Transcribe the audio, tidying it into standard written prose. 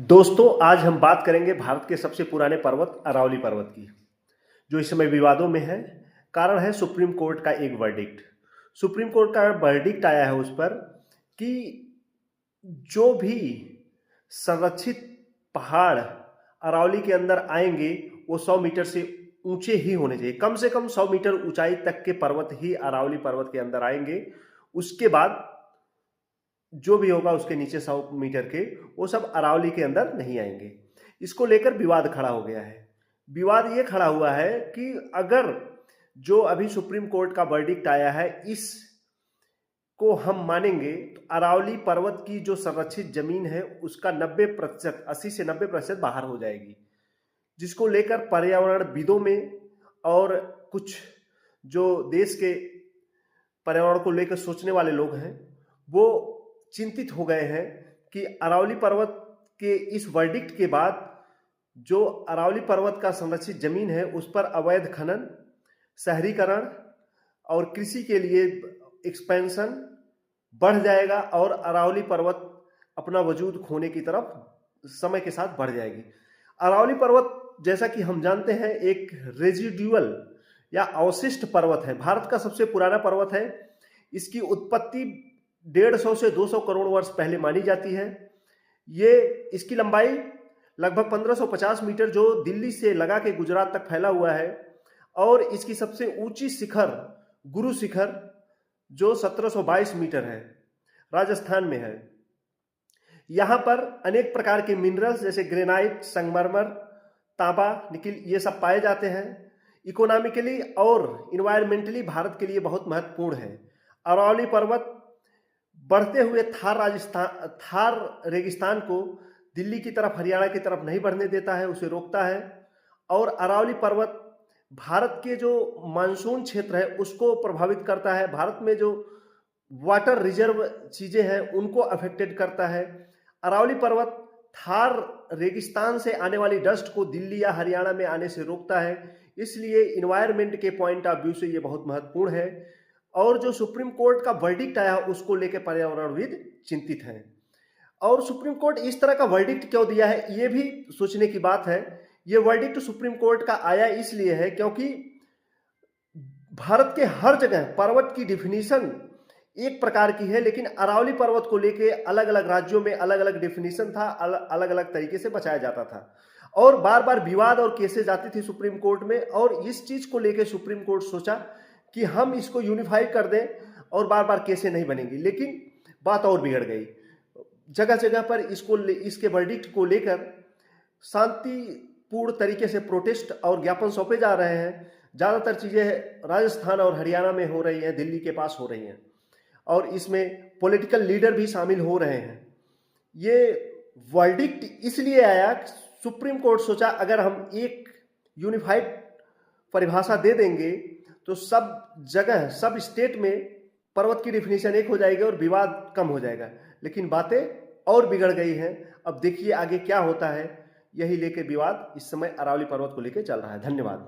दोस्तों, आज हम बात करेंगे भारत के सबसे पुराने पर्वत अरावली पर्वत की, जो इस समय विवादों में है। कारण है सुप्रीम कोर्ट का एक वर्डिक्ट। सुप्रीम कोर्ट का वर्डिक्ट आया है उस पर कि जो भी संरक्षित पहाड़ अरावली के अंदर आएंगे वो 100 मीटर से ऊंचे ही होने चाहिए। कम से कम 100 मीटर ऊंचाई तक के पर्वत ही अरावली पर्वत के अंदर आएंगे। उसके बाद जो भी होगा उसके नीचे 100 मीटर के, वो सब अरावली के अंदर नहीं आएंगे। इसको लेकर विवाद खड़ा हो गया है। विवाद ये खड़ा हुआ है कि अगर जो अभी सुप्रीम कोर्ट का वर्डिक्ट आया है इस को हम मानेंगे तो अरावली पर्वत की जो संरक्षित जमीन है उसका 90%, 80 से 90% बाहर हो जाएगी, जिसको लेकर पर्यावरणविदों में और कुछ जो देश के पर्यावरण को लेकर सोचने वाले लोग हैं वो चिंतित हो गए हैं कि अरावली पर्वत के इस वर्डिक्ट के बाद जो अरावली पर्वत का संरक्षित जमीन है उस पर अवैध खनन, शहरीकरण और कृषि के लिए एक्सपेंशन बढ़ जाएगा और अरावली पर्वत अपना वजूद खोने की तरफ समय के साथ बढ़ जाएगी। अरावली पर्वत जैसा कि हम जानते हैं एक रेजिडुअल या अवशिष्ट पर्वत है, भारत का सबसे पुराना पर्वत है। इसकी उत्पत्ति 150 से 200 करोड़ वर्ष पहले मानी जाती है। इसकी लंबाई लगभग 1550 मीटर जो दिल्ली से लगा के गुजरात तक फैला हुआ है, और इसकी सबसे ऊंची शिखर गुरु शिखर जो 1722 मीटर है, राजस्थान में है। यहां पर अनेक प्रकार के मिनरल्स जैसे ग्रेनाइट, संगमरमर, तांबा, निकिल ये सब पाए जाते हैं। इकोनॉमिकली और इन्वायरमेंटली भारत के लिए बहुत महत्वपूर्ण है। अरावली पर्वत बढ़ते हुए थार रेगिस्तान को दिल्ली की तरफ, हरियाणा की तरफ नहीं बढ़ने देता है, उसे रोकता है। और अरावली पर्वत भारत के जो मानसून क्षेत्र है उसको प्रभावित करता है। भारत में जो वाटर रिजर्व चीजें हैं उनको अफेक्टेड करता है। अरावली पर्वत थार रेगिस्तान से आने वाली डस्ट को दिल्ली या हरियाणा में आने से रोकता है। इसलिए इन्वायरमेंट के पॉइंट ऑफ व्यू से ये बहुत महत्वपूर्ण है। और जो सुप्रीम कोर्ट का वर्डिक्ट आया उसको लेकर पर्यावरणविद चिंतित हैं। और सुप्रीम कोर्ट इस तरह का वर्डिक्ट क्यों दिया है ये भी सोचने की बात है। ये वर्डिक्ट सुप्रीम कोर्ट का आया इसलिए है क्योंकि भारत के हर जगह पर्वत की डिफिनीशन एक प्रकार की है, लेकिन अरावली पर्वत को लेके अलग अलग राज्यों में अलग अलग डिफिनीशन था, अलग अलग तरीके से बचाया जाता था और बार बार विवाद और केसेस आती थी सुप्रीम कोर्ट में। और इस चीज को लेके सुप्रीम कोर्ट सोचा कि हम इसको यूनिफाई कर दें और बार बार केसें नहीं बनेंगी, लेकिन बात और बिगड़ गई। जगह जगह पर इसके वर्डिक्ट को लेकर शांतिपूर्ण तरीके से प्रोटेस्ट और ज्ञापन सौंपे जा रहे हैं। ज़्यादातर चीज़ें राजस्थान और हरियाणा में हो रही हैं, दिल्ली के पास हो रही हैं, और इसमें पॉलिटिकल लीडर भी शामिल हो रहे हैं। ये वर्डिक्ट इसलिए आया, सुप्रीम कोर्ट सोचा अगर हम एक यूनिफाइड परिभाषा दे देंगे तो सब जगह, सब स्टेट में पर्वत की डिफिनीशन एक हो जाएगी और विवाद कम हो जाएगा। लेकिन बातें और बिगड़ गई हैं। अब देखिए आगे क्या होता है। यही लेके विवाद इस समय अरावली पर्वत को लेकर चल रहा है। धन्यवाद।